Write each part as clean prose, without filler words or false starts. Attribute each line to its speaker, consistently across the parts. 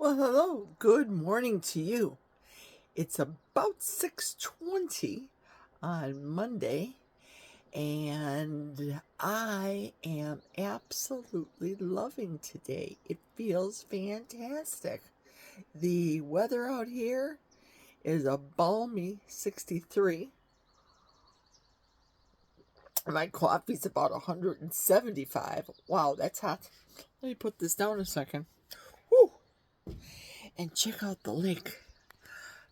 Speaker 1: Well, hello. Good morning to you. It's about 6:20 on Monday, and I am absolutely loving today. It feels fantastic. The weather out here is a balmy 63. My coffee's about 175. Wow, that's hot. Let me put this down a second. Whew. And check out the lake.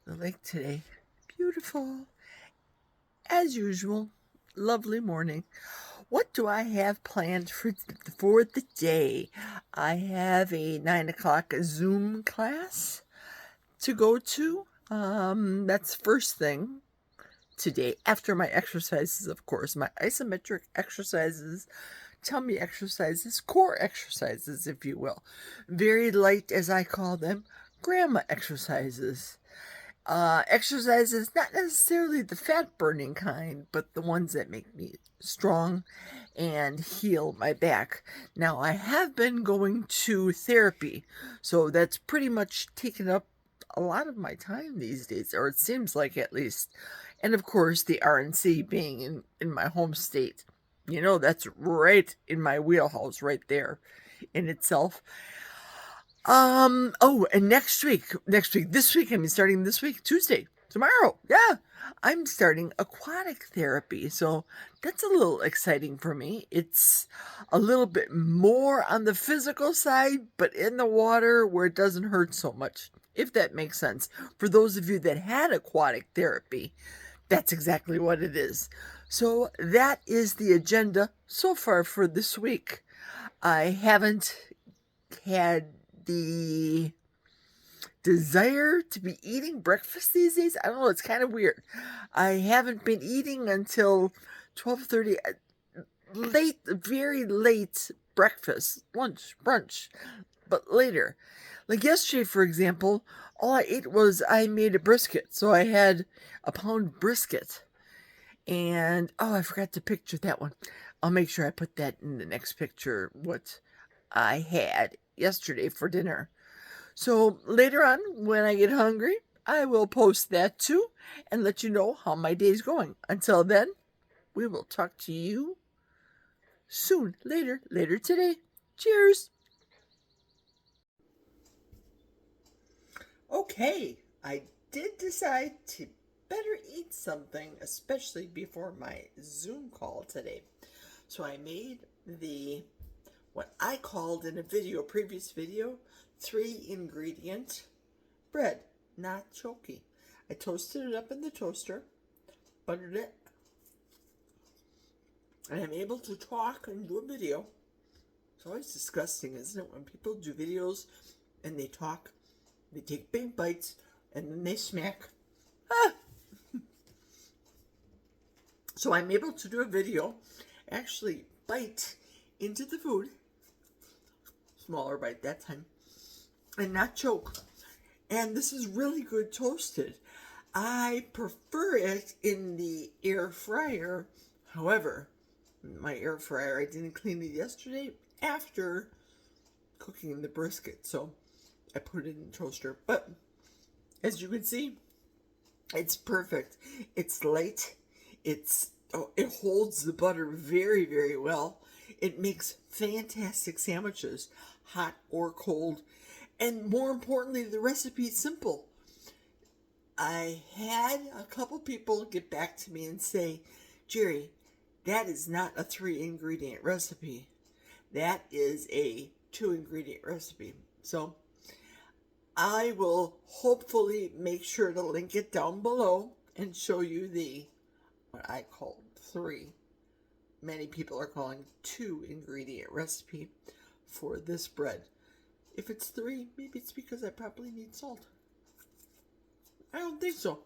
Speaker 1: The lake today. Beautiful. As usual. Lovely morning. What do I have planned for the day? I have a 9 o'clock Zoom class to go to. That's first thing today. After my exercises, of course. My isometric exercises, tummy exercises, core exercises, if you will. Very light, as I call them, grandma exercises. Exercises, not necessarily the fat burning kind, but the ones that make me strong and heal my back. Now, I have been going to therapy, so that's pretty much taken up a lot of my time these days, or it seems like at least. And of course, the RNC being in my home state. That's right in my wheelhouse, right there in itself. And next week, starting this week, Tuesday, tomorrow, yeah, I'm starting aquatic therapy. So that's a little exciting for me. It's a little bit more on the physical side, but in the water where it doesn't hurt so much, if that makes sense. For those of you that had aquatic therapy, that's exactly what it is. So that is the agenda so far for this week. I haven't had the desire to be eating breakfast these days. I don't know, it's kind of weird. I haven't been eating until 12:30, late, very late breakfast, lunch, brunch, but later. Like yesterday, for example, all I ate was I made a brisket. So I had a pound brisket. And I forgot to picture that one. I'll make sure I put that in the next picture, what I had yesterday for dinner. So later on, when I get hungry, I will post that too and let you know how my day's going. Until then, we will talk to you soon, later today. Cheers. Okay, I did decide to better eat something, especially before my Zoom call today. So I made what I called in a previous video, 3-ingredient bread, not choky. I toasted it up in the toaster, buttered it, and I'm able to talk and do a video. It's always disgusting, isn't it, when people do videos and they talk, they take big bites, and then they smack. Ah! So I'm able to do a video, actually bite into the food, smaller bite that time, and not choke. And this is really good toasted. I prefer it in the air fryer. However, my air fryer, I didn't clean it yesterday after cooking the brisket, so I put it in the toaster. But as you can see, it's perfect. It's light. It holds the butter very, very well. It makes fantastic sandwiches, hot or cold. And more importantly, the recipe is simple. I had a couple people get back to me and say, Jerry, that is not a 3-ingredient recipe. That is a 2-ingredient recipe. So I will hopefully make sure to link it down below and show you what I call 3. Many people are calling 2-ingredient recipe for this bread. If it's 3, maybe it's because I probably need salt. I don't think so.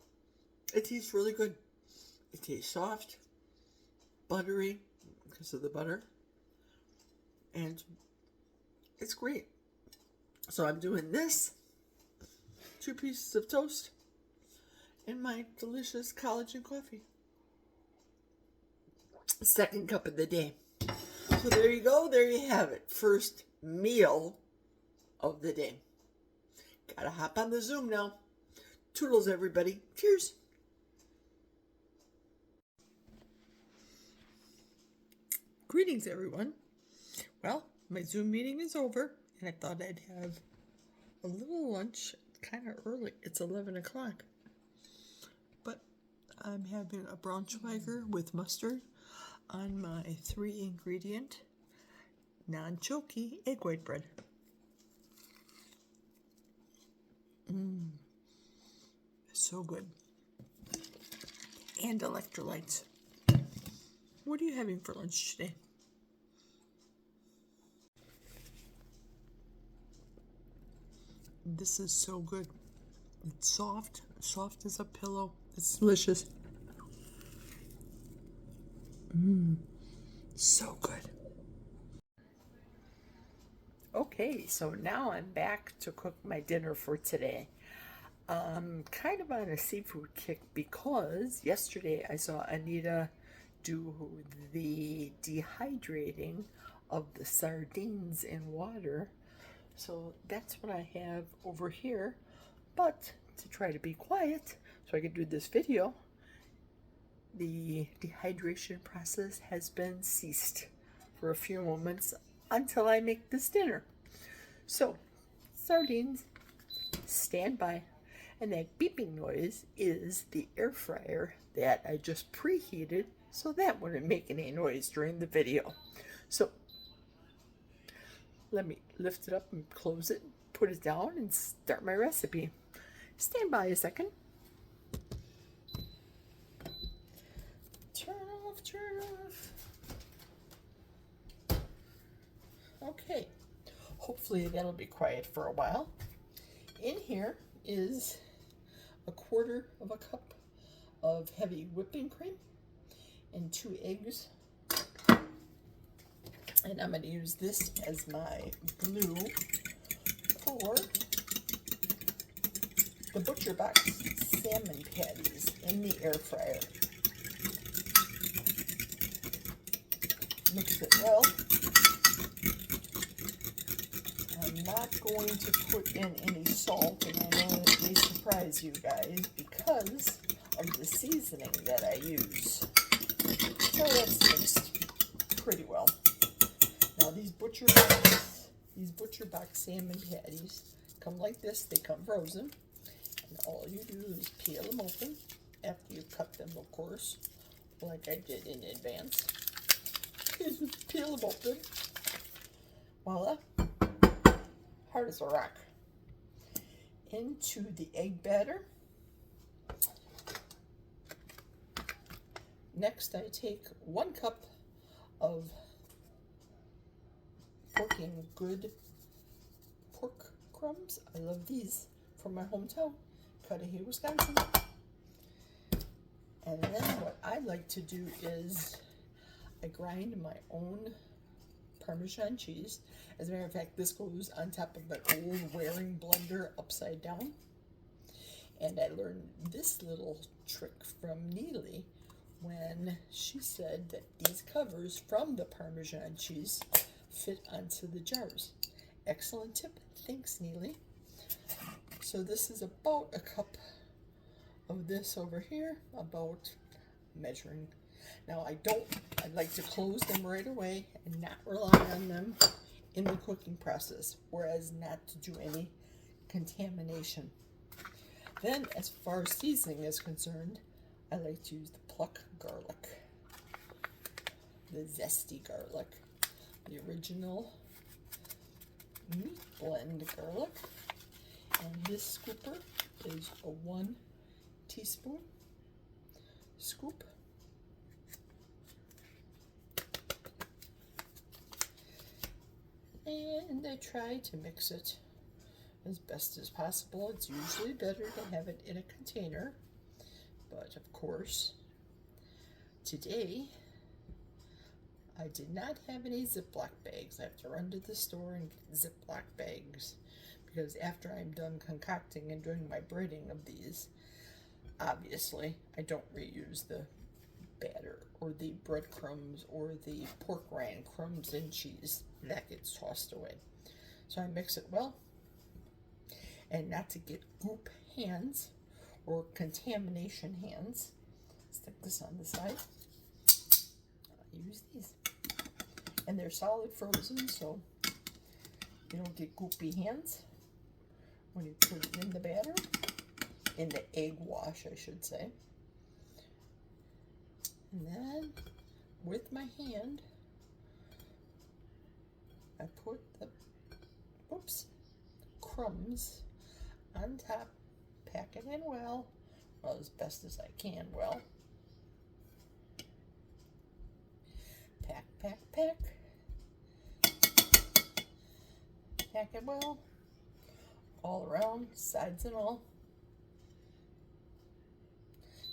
Speaker 1: It tastes really good. It tastes soft, buttery because of the butter, and it's great. So I'm doing this, 2 pieces of toast, and my delicious collagen coffee. Second cup of the day. So there you go. There you have it. First meal of the day. Gotta hop on the Zoom now. Toodles, everybody. Cheers. Greetings, everyone. Well, my Zoom meeting is over, and I thought I'd have a little lunch. It's kind of early. It's 11 o'clock. But I'm having a Braunschweiger with mustard on my 3-ingredient, non-choky egg white bread. So good. And electrolytes. What are you having for lunch today? This is so good. It's soft as a pillow. It's delicious. So good. Okay, so now I'm back to cook my dinner for today. Kind of on a seafood kick because yesterday I saw Anita do the dehydrating of the sardines in water. So that's what I have over here. But to try to be quiet so I can do this video, the dehydration process has been ceased for a few moments until I make this dinner. So, sardines, stand by. And that beeping noise is the air fryer that I just preheated so that wouldn't make any noise during the video. So let me lift it up and close it, put it down, and start my recipe. Stand by a second. Turn off. Okay, hopefully that'll be quiet for a while. In here is 1/4 of a cup of heavy whipping cream and 2 eggs. And I'm going to use this as my glue for the Butcher Box Salmon patties in the air fryer. Mix it well. I'm not going to put in any salt, and I know it may surprise you guys because of the seasoning that I use. So that's mixed pretty well. Now these Butcher Box Salmon patties come like this. They come frozen, and all you do is peel them open after you cut them, of course, like I did in advance. Peel them open. Voila. Hard as a rock. Into the egg batter. Next, I take 1 cup of working good pork crumbs. I love these from my hometown, Cudahy, Wisconsin. And then what I like to do is I grind my own Parmesan cheese. As a matter of fact, this goes on top of an old Waring blender upside down. And I learned this little trick from Neely when she said that these covers from the Parmesan cheese fit onto the jars. Excellent tip. Thanks, Neely. So this is about a cup of this over here, about measuring. Now I like to close them right away and not rely on them in the cooking process, whereas not to do any contamination. Then as far as seasoning is concerned, I like to use the pluck garlic, the zesty garlic, the original meat blend garlic, and this scooper is a 1 teaspoon scoop. And I try to mix it as best as possible. It's usually better to have it in a container, but of course, today I did not have any Ziploc bags. I have to run to the store and get Ziploc bags because after I'm done concocting and doing my breading of these, obviously I don't reuse the batter or the breadcrumbs or the pork rind crumbs and cheese. That gets tossed away. So I mix it well. and not to get goop hands or contamination hands. Stick this on the side. Use these. And they're solid frozen, so you don't get goopy hands when you put it in the batter. In the egg wash, I should say. And then, with my hand, I put the, crumbs on top, pack it in well, as best as I can well. Pack, pack, pack. Pack it well, all around, sides and all.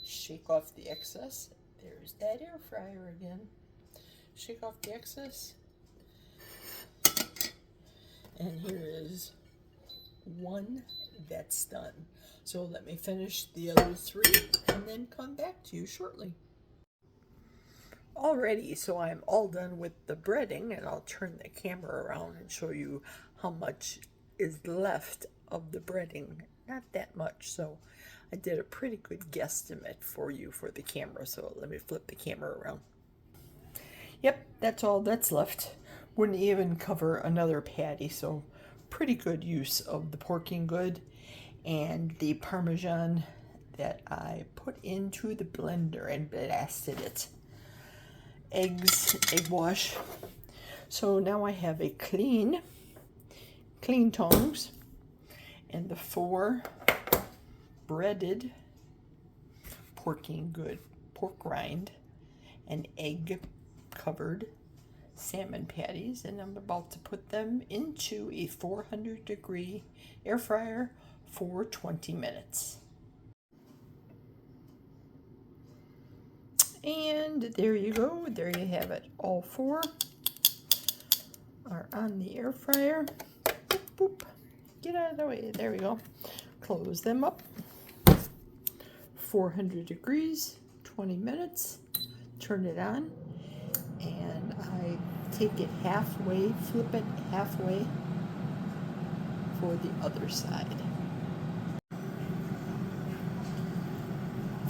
Speaker 1: Shake off the excess. There's that air fryer again. Shake off the excess. And here is one that's done. So let me finish the other three and then come back to you shortly. Alrighty, so I'm all done with the breading, and I'll turn the camera around and show you how much is left of the breading. Not that much, so I did a pretty good guesstimate for you for the camera, so let me flip the camera around. Yep, that's all that's left. Wouldn't even cover another patty, so pretty good use of the porking good and the Parmesan that I put into the blender and blasted it. Eggs, egg wash. So now I have a clean tongs and the 4 breaded porking good pork rind and egg covered salmon patties, and I'm about to put them into a 400-degree air fryer for 20 minutes. And there you go. There you have it. All 4 are on the air fryer. Boop, boop. Get out of the way. There we go. Close them up. 400 degrees, 20 minutes. Turn it on. And I take it halfway, flip it halfway for the other side.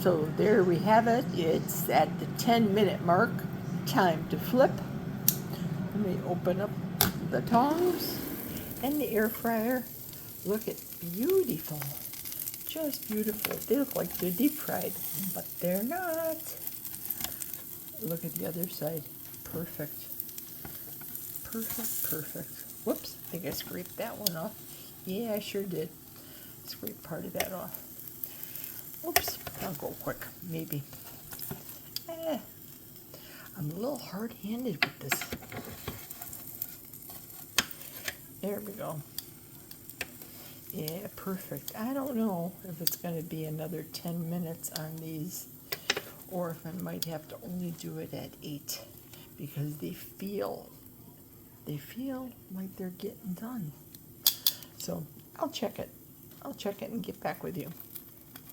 Speaker 1: So there we have it. It's at the 10-minute mark. Time to flip. Let me open up the tongs and the air fryer. Look at beautiful. Just beautiful. They look like they're deep fried, but they're not. Look at the other side. Perfect. Perfect, perfect. Whoops, I think I scraped that one off. Yeah, I sure did. Scrape part of that off. Oops, I'll go quick, maybe. I'm a little hard-handed with this. There we go. Yeah, perfect. I don't know if it's going to be another 10 minutes on these, or if I might have to only do it at 8, because they feel like they're getting done. So I'll check it. I'll check it and get back with you.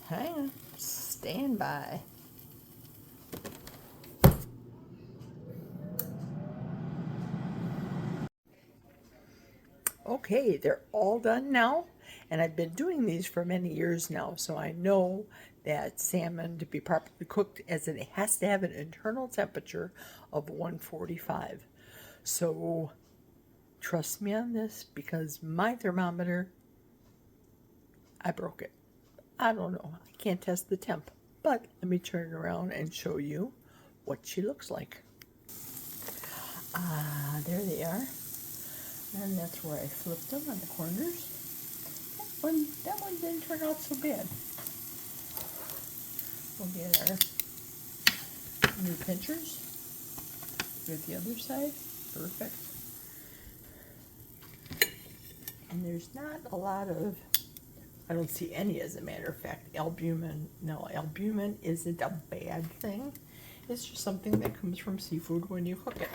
Speaker 1: Hang on. Stand by. Okay, they're all done now, and I've been doing these for many years now, so I know that salmon, to be properly cooked, as it has to have an internal temperature of 145. So trust me on this, because my thermometer, I broke it. I don't know. I can't test the temp, but let me turn it around and show you what she looks like. There they are. And that's where I flipped them on the corners. That one didn't turn out so bad. We'll get our new pinchers. With the other side. Perfect. And there's not a lot of, I don't see any, as a matter of fact, albumin. No, albumin isn't a bad thing. It's just something that comes from seafood when you cook it.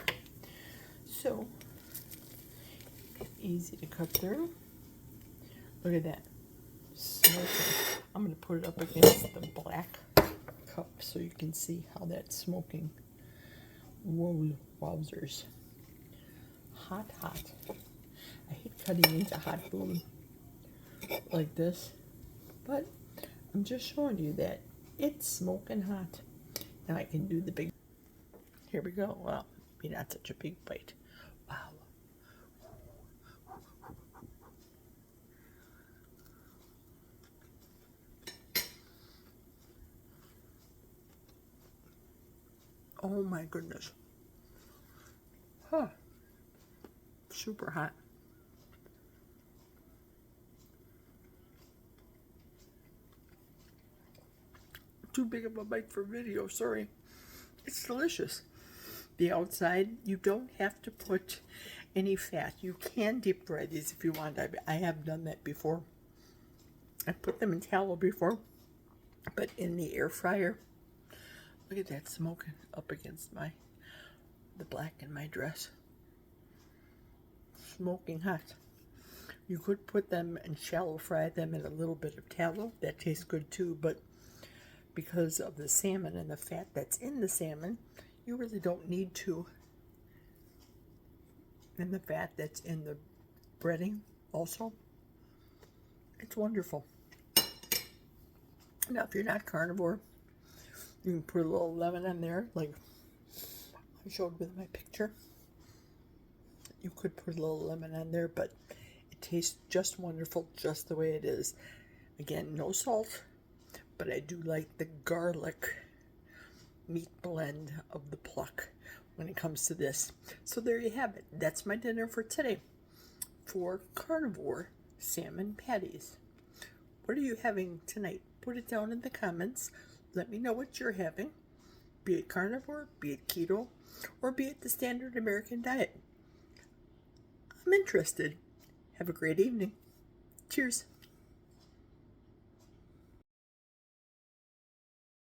Speaker 1: So, easy to cut through. Look at that. Smoking. I'm going to put it up against the black cup so you can see how that's smoking. Whoa, wowzers. Hot, hot. I hate cutting into hot food. like this, but I'm just showing you that it's smoking hot. Now I can do the big. Here we go. Well, maybe not such a big bite. Wow. Oh my goodness. Huh. Super hot. Too big of a bite for video, sorry. It's delicious. The outside, you don't have to put any fat. You can deep fry these if you want. I have done that before. I put them in tallow before, but in the air fryer. Look at that smoking up against the black in my dress. Smoking hot. You could put them and shallow fry them in a little bit of tallow. That tastes good too, but because of the salmon and the fat that's in the salmon, you really don't need to. And the fat that's in the breading also. It's wonderful. Now, if you're not carnivore, you can put a little lemon in there, like I showed with my picture. You could put a little lemon on there, but it tastes just wonderful just the way it is. Again, no salt, but I do like the garlic meat blend of the pluck when it comes to this. So there you have it. That's my dinner for today for carnivore salmon patties. What are you having tonight? Put it down in the comments. Let me know what you're having, be it carnivore, be it keto, or be it the standard American diet. I'm interested. Have a great evening. Cheers.